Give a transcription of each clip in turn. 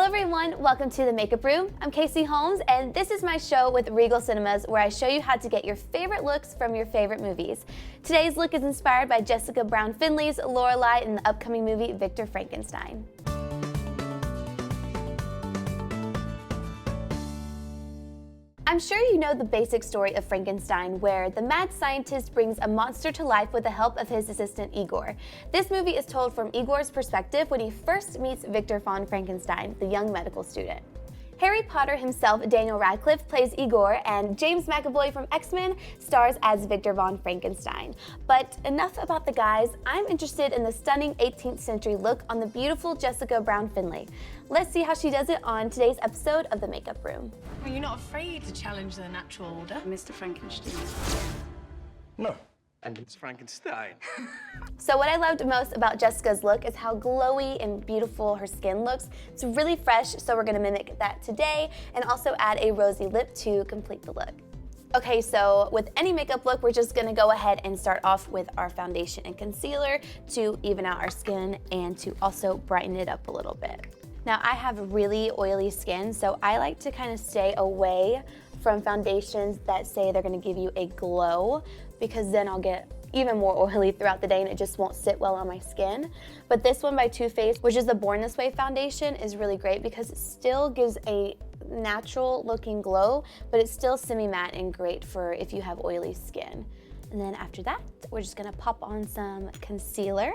Hello everyone, welcome to the Makeup Room. I'm Casey Holmes and this is my show with Regal Cinemas where I show you how to get your favorite looks from your favorite movies. Today's look is inspired by Jessica Brown Findlay's Lorelei in the upcoming movie Victor Frankenstein. I'm sure you know the basic story of Frankenstein, where the mad scientist brings a monster to life with the help of his assistant Igor. This movie is told from Igor's perspective when he first meets Victor von Frankenstein, the young medical student. Harry Potter himself, Daniel Radcliffe, plays Igor, and James McAvoy from X-Men stars as Victor von Frankenstein. But enough about the guys, I'm interested in the stunning 18th century look on the beautiful Jessica Brown Findlay. Let's see how she does it on today's episode of The Makeup Room. Well, you're not afraid to challenge the natural order, Mr. Frankenstein? No. And it's Frankenstein. So what I loved most about Jessica's look is how glowy and beautiful her skin looks. It's really fresh, so we're gonna mimic that today and also add a rosy lip to complete the look. Okay, so with any makeup look, we're just gonna go ahead and start off with our foundation and concealer to even out our skin and to also brighten it up a little bit. Now I have really oily skin, so I like to kind of stay away from foundations that say they're gonna give you a glow, because then I'll get even more oily throughout the day and it just won't sit well on my skin. But this one by Too Faced, which is the Born This Way foundation, is really great because it still gives a natural looking glow, but it's still semi-matte and great for if you have oily skin. And then after that, we're just gonna pop on some concealer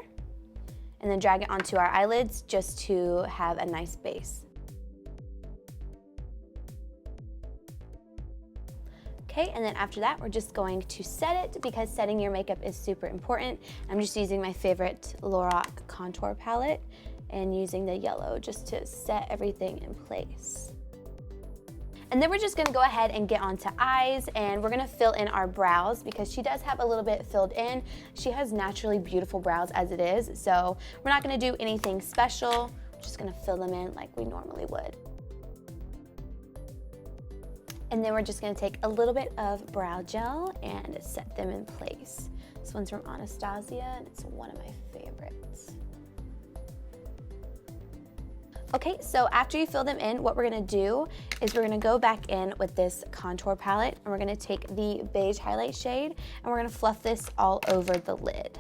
and then drag it onto our eyelids just to have a nice base. Okay, and then after that, we're just going to set it because setting your makeup is super important. I'm just using my favorite Lorac contour palette and using the yellow just to set everything in place. And then we're just gonna go ahead and get onto eyes, and we're gonna fill in our brows because she does have a little bit filled in. She has naturally beautiful brows as it is, so we're not gonna do anything special. We're just gonna fill them in like we normally would. And then we're just gonna take a little bit of brow gel and set them in place. This one's from Anastasia and it's one of my favorites. Okay, so after you fill them in, what we're gonna do is we're gonna go back in with this contour palette and we're gonna take the beige highlight shade and we're gonna fluff this all over the lid.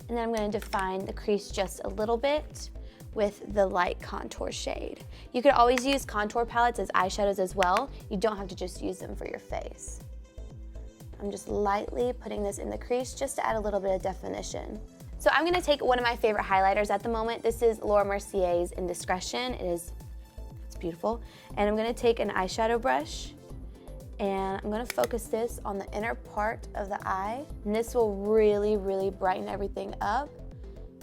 And then I'm gonna define the crease just a little bit with the light contour shade. You could always use contour palettes as eyeshadows as well. You don't have to just use them for your face. I'm just lightly putting this in the crease just to add a little bit of definition. So I'm gonna take one of my favorite highlighters at the moment. This is Laura Mercier's Indiscretion. It's beautiful. And I'm gonna take an eyeshadow brush and I'm gonna focus this on the inner part of the eye. And this will really, really brighten everything up.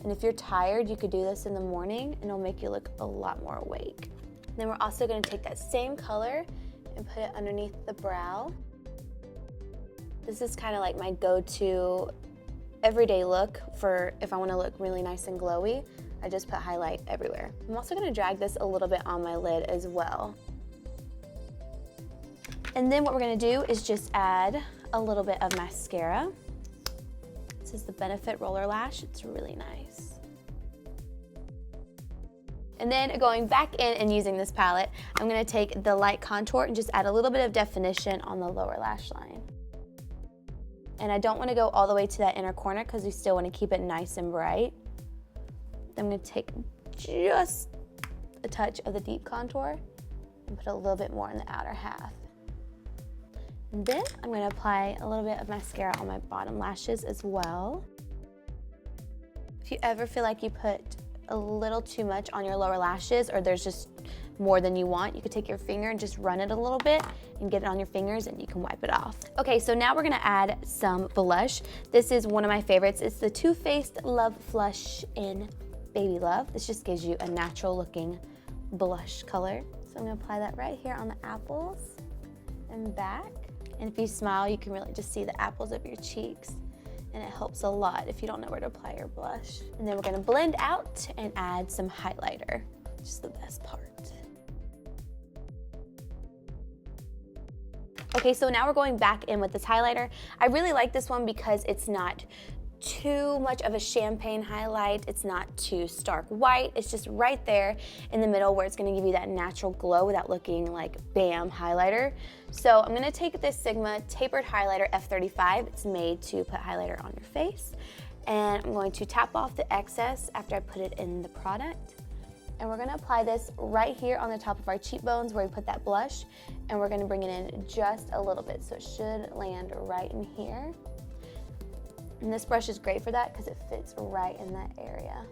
And if you're tired, you could do this in the morning and it'll make you look a lot more awake. And then we're also gonna take that same color and put it underneath the brow. This is kind of like my go-to everyday look for if I wanna look really nice and glowy. I just put highlight everywhere. I'm also gonna drag this a little bit on my lid as well. And then what we're gonna do is just add a little bit of mascara. This is the Benefit Roller Lash. It's really nice. And then going back in and using this palette, I'm gonna take the light contour and just add a little bit of definition on the lower lash line. And I don't wanna go all the way to that inner corner because we still wanna keep it nice and bright. I'm gonna take just a touch of the deep contour and put a little bit more in the outer half. And then I'm gonna apply a little bit of mascara on my bottom lashes as well. If you ever feel like you put a little too much on your lower lashes or there's just more than you want, you could take your finger and just run it a little bit and get it on your fingers and you can wipe it off. Okay, so now we're gonna add some blush. This is one of my favorites. It's the Too Faced Love Flush in Baby Love. This just gives you a natural looking blush color. So I'm gonna apply that right here on the apples and back. And if you smile, you can really just see the apples of your cheeks. And it helps a lot if you don't know where to apply your blush. And then we're gonna blend out and add some highlighter, which is the best part. Okay, so now we're going back in with this highlighter. I really like this one because it's not too much of a champagne highlight. It's not too stark white. It's just right there in the middle where it's gonna give you that natural glow without looking like bam highlighter. So I'm gonna take this Sigma Tapered Highlighter F35. It's made to put highlighter on your face. And I'm going to tap off the excess after I put it in the product. And we're gonna apply this right here on the top of our cheekbones where we put that blush. And we're gonna bring it in just a little bit. So it should land right in here. And this brush is great for that because it fits right in that area.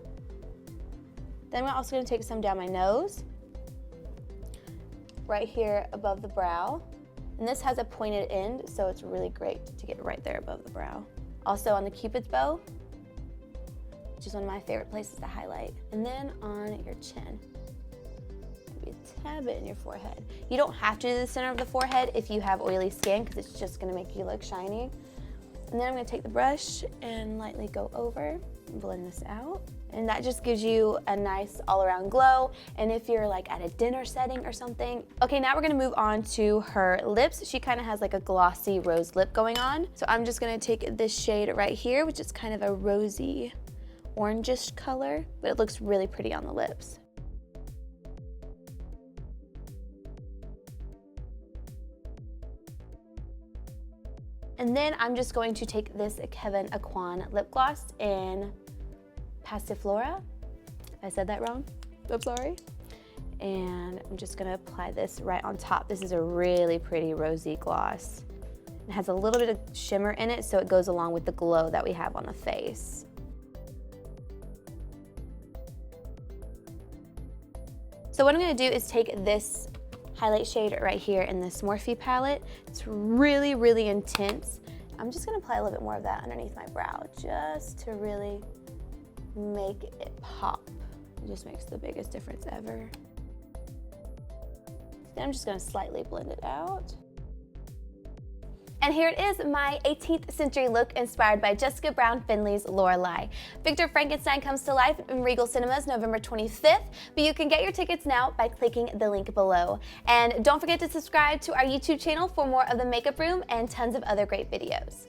Then I'm also gonna take some down my nose, right here above the brow. And this has a pointed end, so it's really great to get right there above the brow. Also on the Cupid's bow, which is one of my favorite places to highlight. And then on your chin. Maybe a tad bit in your forehead. You don't have to do the center of the forehead if you have oily skin because it's just gonna make you look shiny. And then I'm gonna take the brush and lightly go over and blend this out. And that just gives you a nice all-around glow. And if you're like at a dinner setting or something. Okay, now we're gonna move on to her lips. She kind of has like a glossy rose lip going on. So I'm just gonna take this shade right here, which is kind of a rosy orangish color, but it looks really pretty on the lips. And then I'm just going to take this Kevin Aquan lip gloss in Passiflora. I said that wrong, I'm sorry. And I'm just gonna apply this right on top. This is a really pretty rosy gloss. It has a little bit of shimmer in it, so it goes along with the glow that we have on the face. So what I'm gonna do is take this highlight shade right here in this Morphe palette. It's really, really intense. I'm just gonna apply a little bit more of that underneath my brow just to really make it pop. It just makes the biggest difference ever. Then I'm just gonna slightly blend it out. And here it is, my 18th century look inspired by Jessica Brown Findlay's Lorelei. Victor Frankenstein comes to life in Regal Cinemas November 25th, but you can get your tickets now by clicking the link below. And don't forget to subscribe to our YouTube channel for more of the Makeup Room and tons of other great videos.